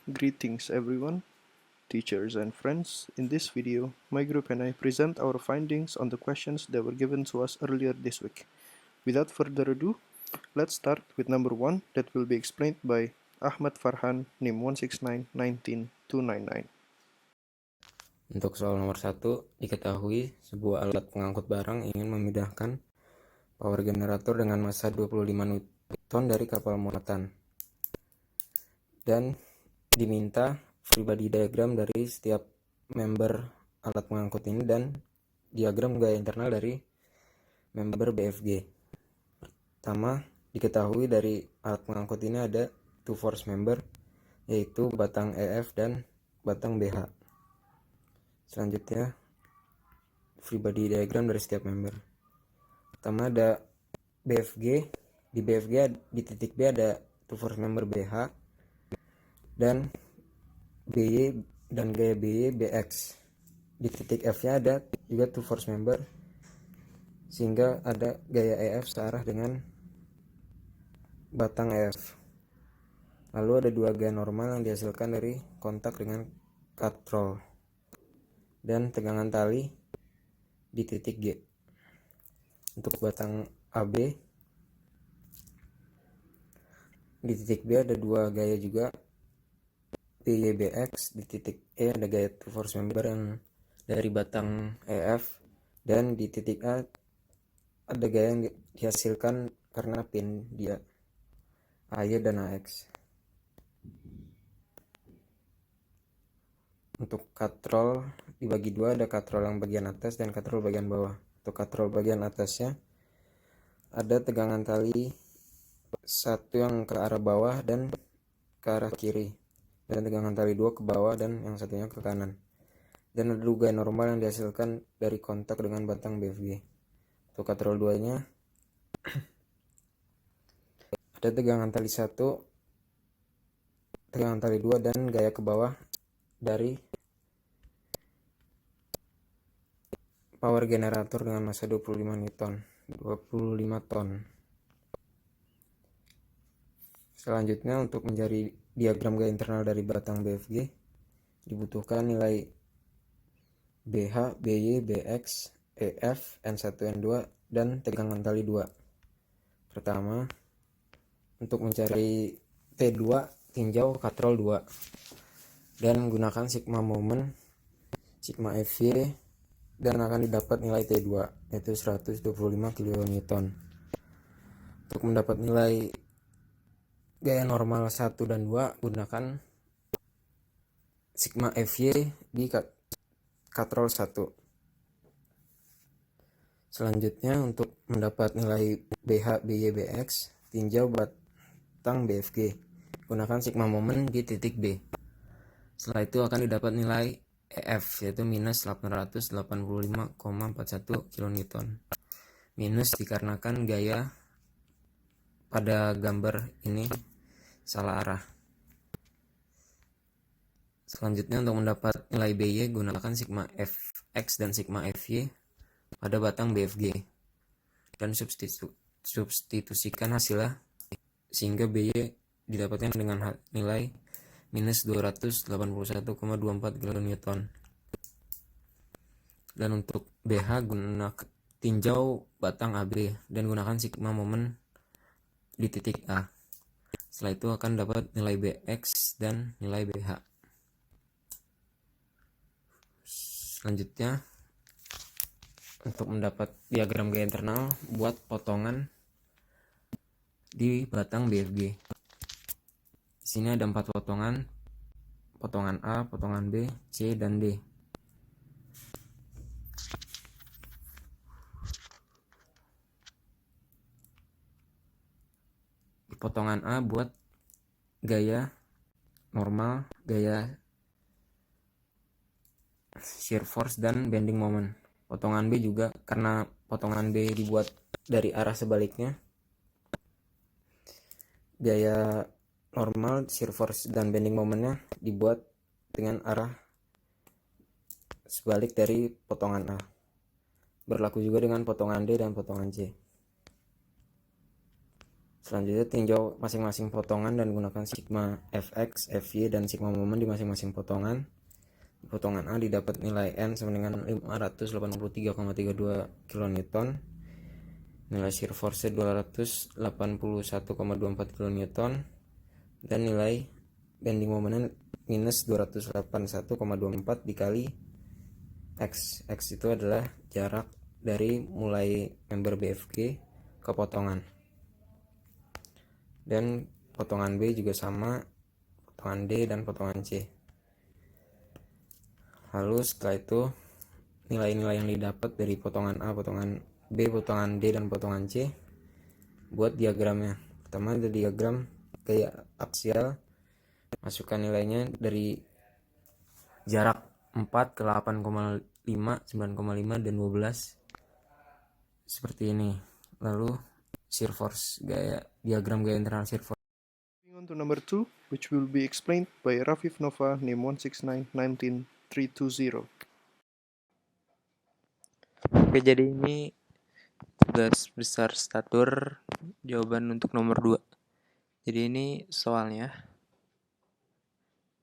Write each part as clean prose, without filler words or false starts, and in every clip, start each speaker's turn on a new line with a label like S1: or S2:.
S1: Greetings everyone, teachers and friends. In this video, my group and I present our findings on the questions that were given to us earlier this week. Without further ado, let's start with number 1 that will be explained by Ahmad Farhan, NIM 169-19299.
S2: Untuk soal nomor 1, diketahui sebuah alat pengangkut barang ingin memindahkan power generator dengan massa 25 Newton dari kapal muatan. Dan diminta free body diagram dari setiap member alat pengangkut ini dan diagram gaya internal dari member BFG. Pertama, diketahui dari alat pengangkut ini ada two force member, yaitu batang EF dan batang BH. Selanjutnya, free body diagram dari setiap member. Pertama ada BFG. Di BFG di titik B ada two force member BH dan BY dan gaya BY BX. Di titik F nya ada juga two force member sehingga ada gaya EF searah dengan batang EF. Lalu ada dua gaya normal yang dihasilkan dari kontak dengan katrol dan tegangan tali di titik G. Untuk batang AB di titik B ada dua gaya juga, BYBX. Di titik E ada gaya two force member yang dari batang EF, dan di titik A ada gaya yang dihasilkan karena pin dia AY dan AX. Untuk katrol dibagi dua, ada katrol yang bagian atas dan katrol bagian bawah. Untuk katrol bagian atasnya ada tegangan tali satu yang ke arah bawah dan ke arah kiri, dan tegangan tali dua ke bawah dan yang satunya ke kanan. Dan ada dua gaya normal yang dihasilkan dari kontak dengan batang BFG. Untuk katrol 2 nya ada tegangan tali 1, tegangan tali 2 dan gaya ke bawah dari power generator dengan massa 25 ton. Selanjutnya, untuk mencari diagram gaya internal dari batang BFG dibutuhkan nilai BH, BY, BX, EF, N1, N2 dan tegangan tali 2. Pertama, untuk mencari T2 tinjau katrol 2 dan gunakan sigma moment, sigma FY, dan akan didapat nilai T2 yaitu 125 kN. Untuk mendapat nilai gaya normal 1 dan 2, gunakan sigma FY di katrol 1. Selanjutnya, untuk mendapat nilai BH, BY, BX, tinjau batang BFG. Gunakan sigma moment di titik B. Setelah itu akan didapat nilai EF yaitu minus 885,41 kN. Minus dikarenakan gaya pada gambar ini salah arah. Selanjutnya, untuk mendapat nilai BY, gunakan sigma FX dan sigma FY pada batang BFG dan substitusikan hasilnya sehingga BY didapatkan dengan nilai minus 281,24 kN. Dan untuk BH, tinjau batang AB dan gunakan sigma moment di titik A. Setelah itu akan dapat nilai BX dan nilai BH. Selanjutnya, untuk mendapat diagram gaya internal, buat potongan di batang BFG. Di sini ada 4 potongan, potongan A, potongan B, C, dan D. Di potongan A buat gaya normal, gaya shear force, dan bending moment. Potongan B juga karena potongan B dibuat dari arah sebaliknya, gaya normal, shear force, dan bending momentnya dibuat dengan arah sebalik dari potongan A. Berlaku juga dengan potongan D dan potongan C. Selanjutnya tinjau masing-masing potongan dan gunakan sigma fx, fy, dan sigma momen di masing-masing potongan. Di potongan A didapat nilai N sama dengan 583,32 kN, nilai shear force 281,24 kN, dan nilai bending momentnya minus 281,24 dikali X. X itu adalah jarak dari mulai member BFG ke potongan. Dan potongan B juga sama, potongan D dan potongan C. Lalu setelah itu nilai-nilai yang didapat dari potongan A, potongan B, potongan D, dan potongan C, buat diagramnya. Pertama ada diagram gaya aksial, masukkan nilainya dari jarak 4 ke 8,5, 9,5, dan 12 seperti ini. Lalu shear force, diagram gaya internal shear force.
S1: Moving on to number 2, which will be explained by Rafif Nova, name 169-19320.
S3: Oke, jadi ini tugas besar statur jawaban untuk nomor 2. Jadi ini soalnya,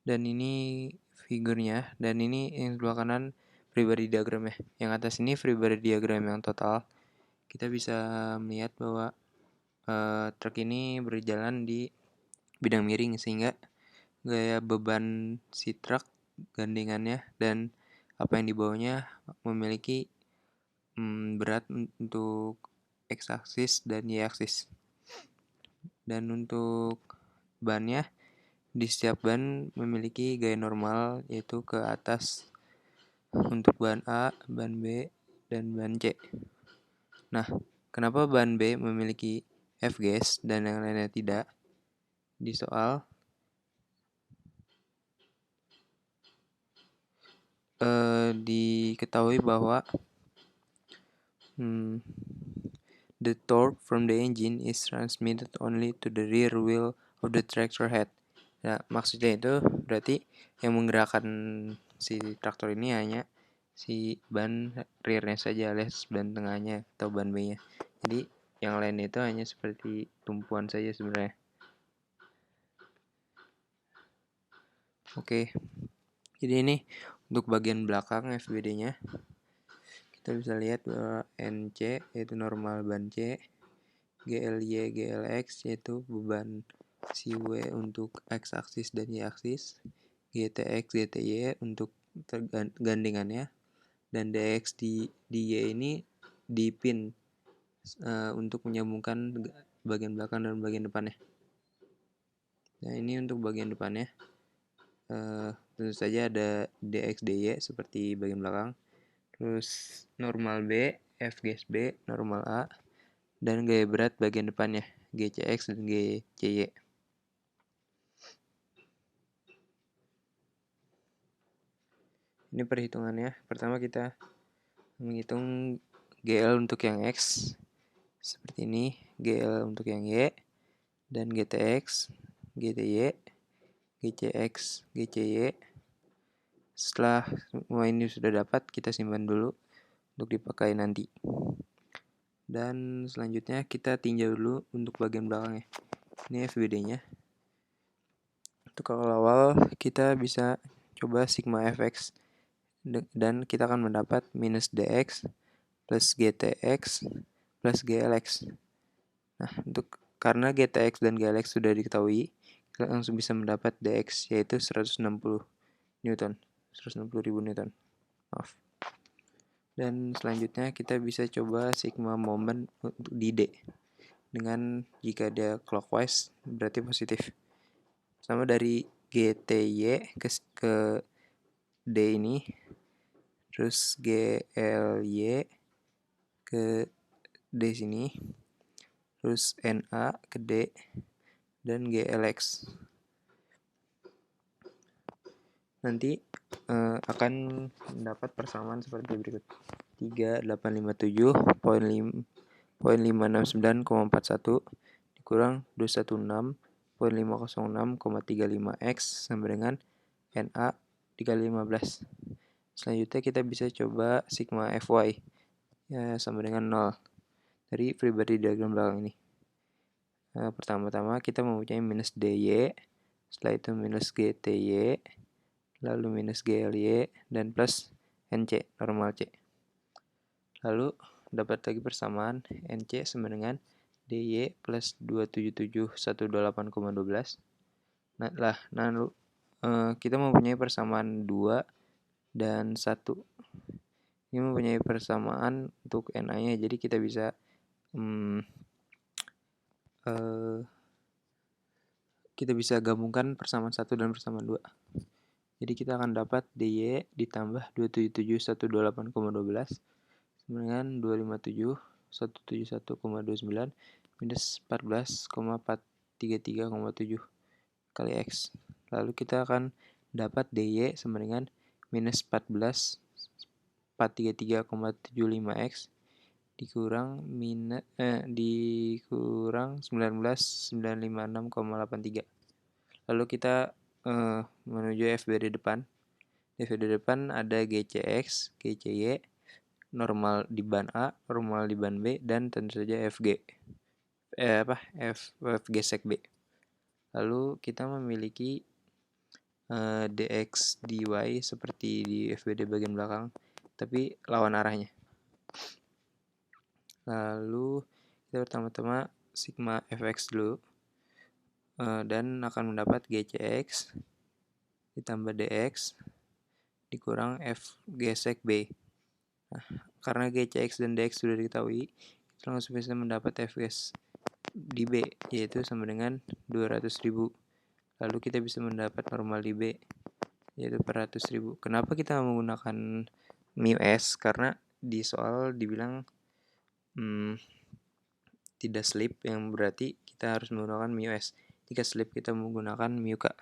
S3: dan ini figurnya, dan ini yang sebelah kanan free body diagramnya. Yang atas ini free body diagram yang total. Kita bisa melihat bahwa truk ini berjalan di bidang miring, sehingga gaya beban si truk, gandengannya, dan apa yang dibawanya memiliki berat untuk x-aksis dan y-aksis. Dan untuk bannya, di setiap ban memiliki gaya normal, yaitu ke atas untuk ban A, ban B, dan ban C. Nah, kenapa ban B memiliki F-gas dan yang lainnya tidak? Di soal diketahui bahwa the torque from the engine is transmitted only to the rear wheel of the tractor head. Nah, maksudnya itu berarti yang menggerakkan si traktor ini hanya si ban rearnya saja, alias ban tengahnya atau ban B-nya. Jadi yang lain itu hanya seperti tumpuan saja sebenarnya. Oke, jadi ini untuk bagian belakang FBD-nya. Kita bisa lihat bahwa NC yaitu normal ban C, GLY, GLX yaitu beban si W untuk X-aksis dan Y-aksis, GTX, GTY untuk gandengannya, dan DX di Y ini dipin untuk menyambungkan bagian belakang dan bagian depannya. Nah, ini untuk bagian depannya. Tentu saja ada DX, DY seperti bagian belakang. Terus normal B, F gas B, normal A, dan gaya berat bagian depannya, GCX dan GCY. Ini perhitungannya. Pertama kita menghitung GL untuk yang X seperti ini, GL untuk yang Y, dan GTX, GTY, GCX, GCY. Setelah semua ini sudah dapat, kita simpan dulu untuk dipakai nanti. Dan selanjutnya kita tinjau dulu untuk bagian belakangnya. Ini FBD-nya. Untuk awal kita bisa coba sigma fx, dan kita akan mendapat minus dx plus gtx plus glx. Nah, karena gtx dan glx sudah diketahui, kita langsung bisa mendapat dx, yaitu 160 Newton, 160.000 Newton. Maaf. Dan selanjutnya kita bisa coba sigma moment untuk di D. Dengan jika dia clockwise berarti positif. Sama dari GTY ke D ini, terus GLY ke D sini, terus NA ke D, dan GLX. Nanti akan mendapat persamaan seperti berikut. 3857.569,41 dikurang 216.506,35 X sama dengan NA dikali 15. Selanjutnya kita bisa coba sigma FY, ya, sama dengan 0 dari free body diagram belakang ini. Pertama-tama kita mempunyai minus dy, setelah itu minus gty, lalu minus gly, dan plus nc, normal c. Lalu dapat lagi persamaan nc sama dengan dy plus 277.128,12. Lalu kita mempunyai persamaan 2 dan 1. Ini mempunyai persamaan untuk Na-nya, jadi kita bisa gabungkan persamaan 1 dan persamaan 2. Jadi kita akan dapat dy ditambah 277.128,12 sama dengan 257.171,29 minus 14,433,7 kali X. Lalu kita akan dapat dy sama dengan minus 14,433,75 X dikurang 19.956,83. Lalu kita menuju FBD depan. Di FBD depan ada GCX, GCY, normal di ban A, normal di ban B, dan tentu saja FG sek B. Lalu kita memiliki dx dy seperti di FBD bagian belakang, tapi lawan arahnya. Lalu kita pertama-tama sigma fx dulu, dan akan mendapat gcx ditambah dx dikurang fg sek b. Nah, karena gcx dan dx sudah diketahui, kita langsung bisa mendapat fg di b, yaitu sama dengan 200.000. Lalu kita bisa mendapat normal di b, yaitu per 100.000. Kenapa kita menggunakan mu s? Karena di soal dibilang tidak slip, yang berarti kita harus menggunakan mu s. Jika slip kita menggunakan mu k.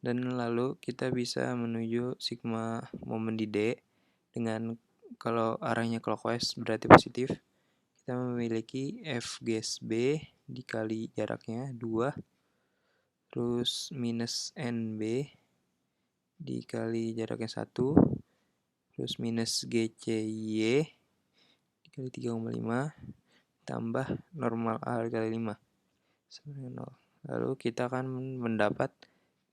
S3: Dan lalu kita bisa menuju sigma momen di D dengan kalau arahnya clockwise berarti positif. Kita memiliki F gas B dikali jaraknya 2, terus minus NB dikali jaraknya 1, terus minus GCY dikali 3,5 tambah normal A dikali 5 sama dengan 0. Lalu kita akan mendapat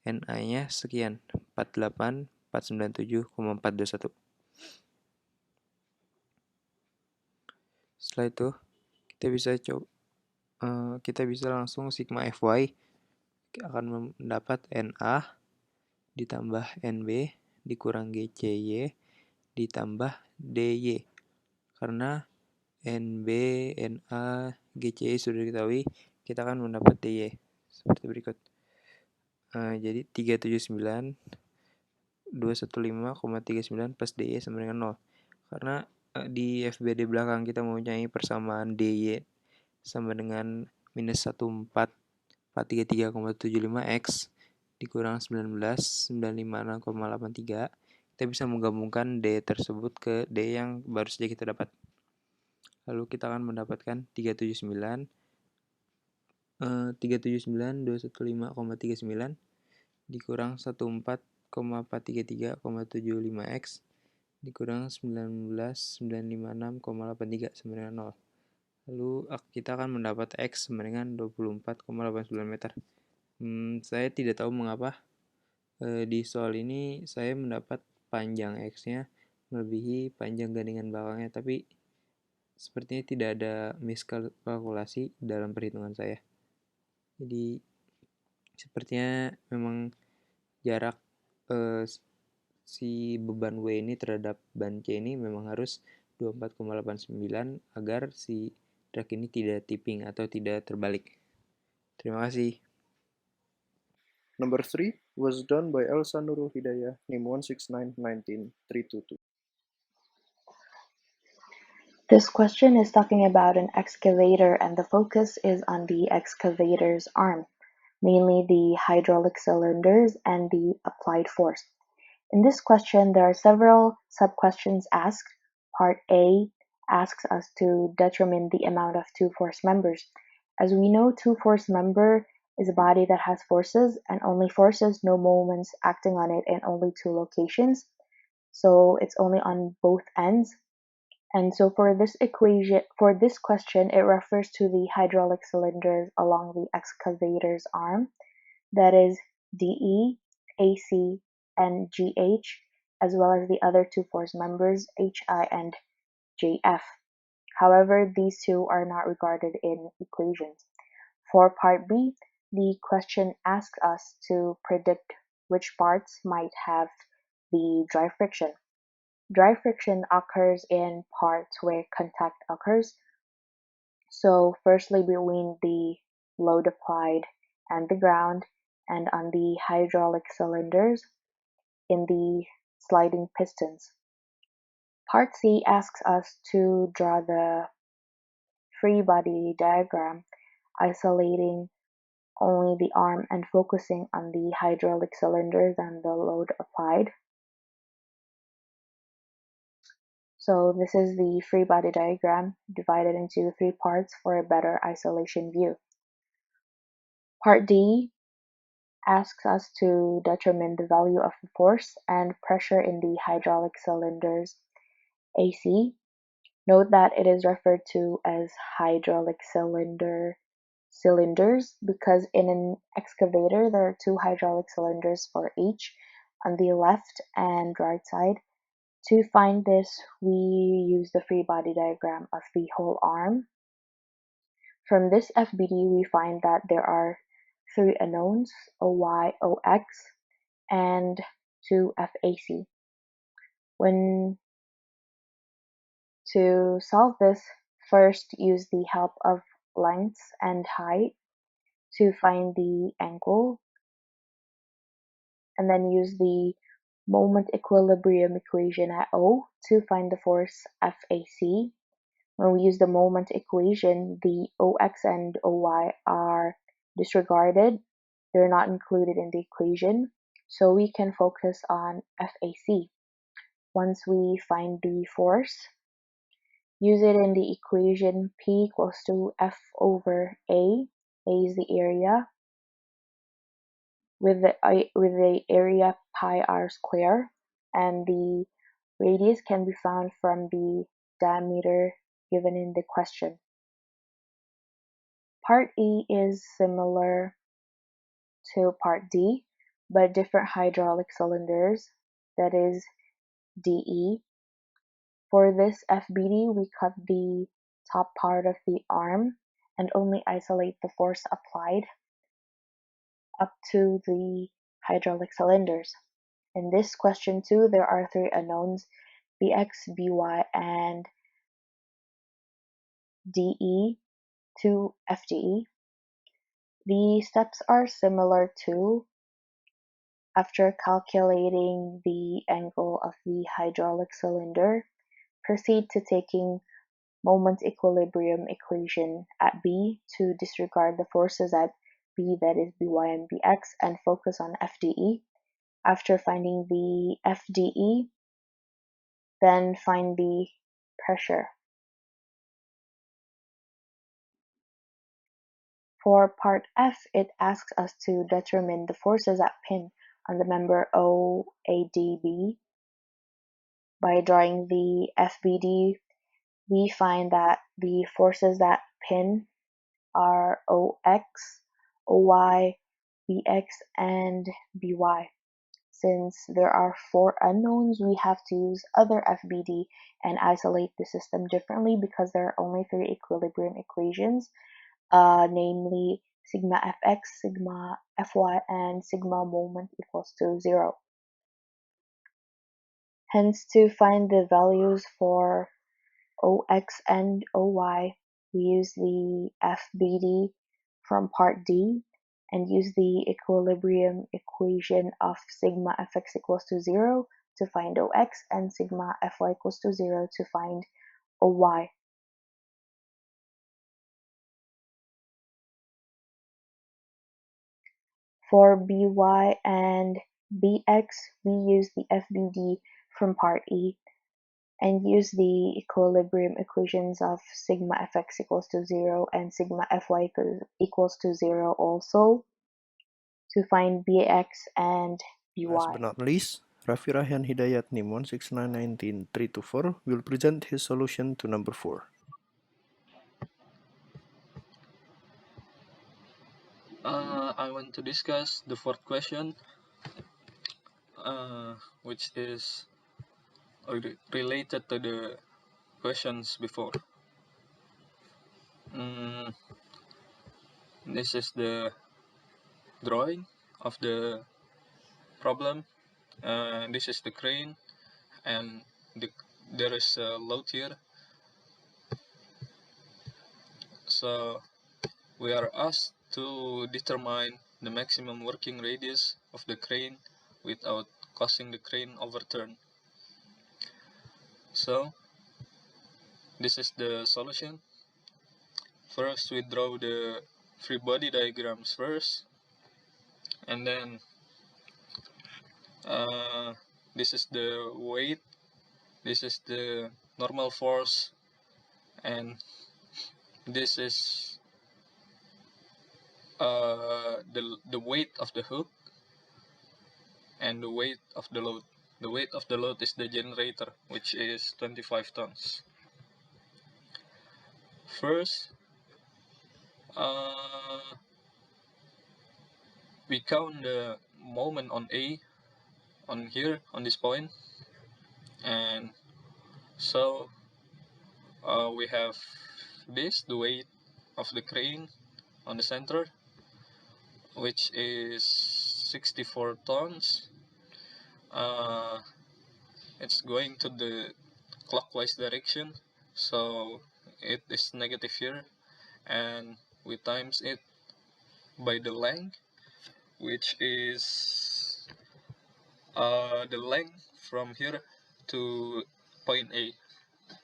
S3: Na-nya sekian, 48.497,421. Setelah itu kita bisa langsung sigma Fy akan mendapat Na ditambah Nb dikurang GCY ditambah Dy. Karena Nb, Na, GCY sudah diketahui, kita akan mendapat Dy seperti berikut. Jadi 379.215,39 plus Dy sama dengan 0. Karena di FBD belakang kita mempunyai persamaan Dy sama dengan minus 14.433,75 X dikurang 19.956,83. Kita bisa menggabungkan D tersebut ke D yang baru saja kita dapat. Lalu kita akan mendapatkan 379.215,39 dikurang 14,433,75 X dikurang 19.956,83 sama dengan 0. Lalu kita akan mendapat X sama dengan 24,89 meter. Saya tidak tahu mengapa di soal ini saya mendapat panjang X-nya melebihi panjang gandingan belakangnya, tapi sepertinya tidak ada miskalkulasi dalam perhitungan saya. Jadi sepertinya memang jarak si beban W ini terhadap ban C ini memang harus 24,89 agar si truk ini tidak tipping atau tidak terbalik. Terima kasih.
S1: Number 3 was done by Elsa Nurul Hidayah, NIM 16919-322.
S4: This question is talking about an excavator, and the focus is on the excavator's arm, mainly the hydraulic cylinders and the applied force. In this question, there are several sub-questions asked. Part A asks us to determine the amount of two force members. As we know, two force member is a body that has forces and only forces, no moments acting on it in only two locations. So it's only on both ends. And so for this question, it refers to the hydraulic cylinders along the excavator's arm, that is DE, AC, and GH, as well as the other two force members, HI and JF. However, these two are not regarded in equations. For part B, the question asks us to predict which parts might have the dry friction. Dry friction occurs in parts where contact occurs. So firstly between the load applied and the ground, and on the hydraulic cylinders in the sliding pistons. Part C asks us to draw the free body diagram, isolating only the arm and focusing on the hydraulic cylinders and the load applied. So this is the free body diagram divided into 3 parts for a better isolation view. Part D asks us to determine the value of the force and pressure in the hydraulic cylinders AC. Note that it is referred to as hydraulic cylinders because in an excavator there are 2 hydraulic cylinders for each on the left and right side. To find this, we use the free body diagram of the whole arm. From this FBD, we find that there are 3 unknowns, OY, OX, and 2 FAC. When to solve this, first use the help of lengths and height to find the angle, and then use the moment equilibrium equation at O to find the force FAC. When we use the moment equation, the OX and OY are disregarded. They're not included in the equation, so we can focus on FAC. Once we find the force, use it in the equation P equals to F over A. A is the area, with the area pi r square, and the radius can be found from the diameter given in the question. Part E is similar to Part D, but different hydraulic cylinders, that is DE. For this FBD, we cut the top part of the arm and only isolate the force applied up to the hydraulic cylinders. In this question too, there are 3 unknowns, BX, BY, and DE to FDE. The steps are similar too. After calculating the angle of the hydraulic cylinder, proceed to taking moment equilibrium equation at B to disregard the forces at B, that is By and Bx, and focus on FDE. After finding the FDE, then find the pressure. For part F, it asks us to determine the forces at pin on the member OADB. By drawing the FBD, we find that the forces that pin are OX, OY, BX, and BY. Since there are 4 unknowns, we have to use other FBD and isolate the system differently because there are only 3 equilibrium equations, namely sigma Fx, sigma Fy, and sigma moment equals to 0. Hence, to find the values for OX and OY, we use the FBD from part D and use the equilibrium equation of sigma Fx equals to 0 to find OX and sigma Fy equals to 0 to find OY. For By and Bx, we use the FBD from part E and use the equilibrium equations of sigma Fx equals to 0 and sigma Fy equals to 0 also to find Bx and
S1: Last
S4: By.
S1: but not least, Raffi Rahyan Hidayat NIM 16919-324 will present his solution to number 4.
S5: I want to discuss the fourth question, which is related to the questions before. This is the drawing of the problem. This is the crane, and there is a load here. So we are asked to determine the maximum working radius of the crane without causing the crane overturn. So this is the solution. First, we draw the free body diagrams first, and then this is the weight, this is the normal force, and this is the weight of the hook and the weight of the load. The weight of the load is the generator, which is 25 tons. First, we count the moment on A, on here, on this point, and so we have this, the weight of the crane on the center, which is 64 tons. It's going to the clockwise direction, so it is negative here, and we times it by the length, which is the length from here to point A,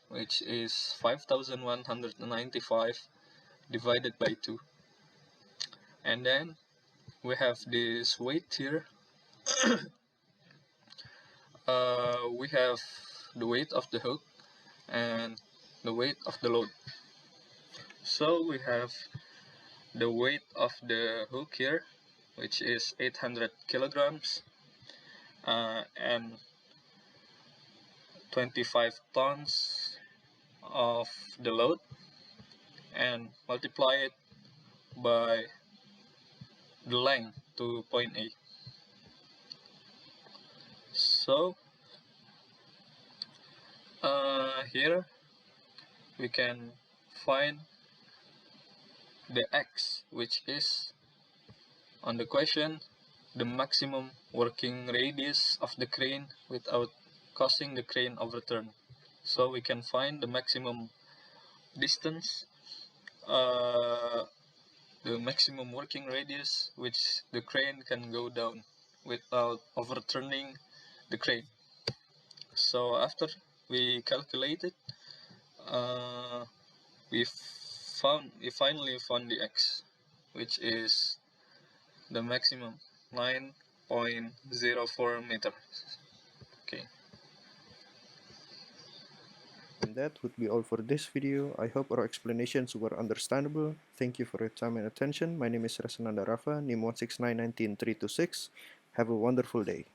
S5: which is 5,195 divided by 2. And then we have this weight here. We have the weight of the hook and the weight of the load. So we have the weight of the hook here, which is 800 kilograms, and 25 tons of the load, and multiply it by the length to point A. So here we can find the X, which is on the question the maximum working radius of the crane without causing the crane overturn. So we can find the maximum distance, the maximum working radius which the crane can go down without overturning the crane. So after we calculated, we finally found the X, which is the maximum 9.04 meter. Okay.
S1: And that would be all for this video. I hope our explanations were understandable. Thank you for your time and attention. My name is Rasananda Rafa, NIM 16919-326. Have a wonderful day.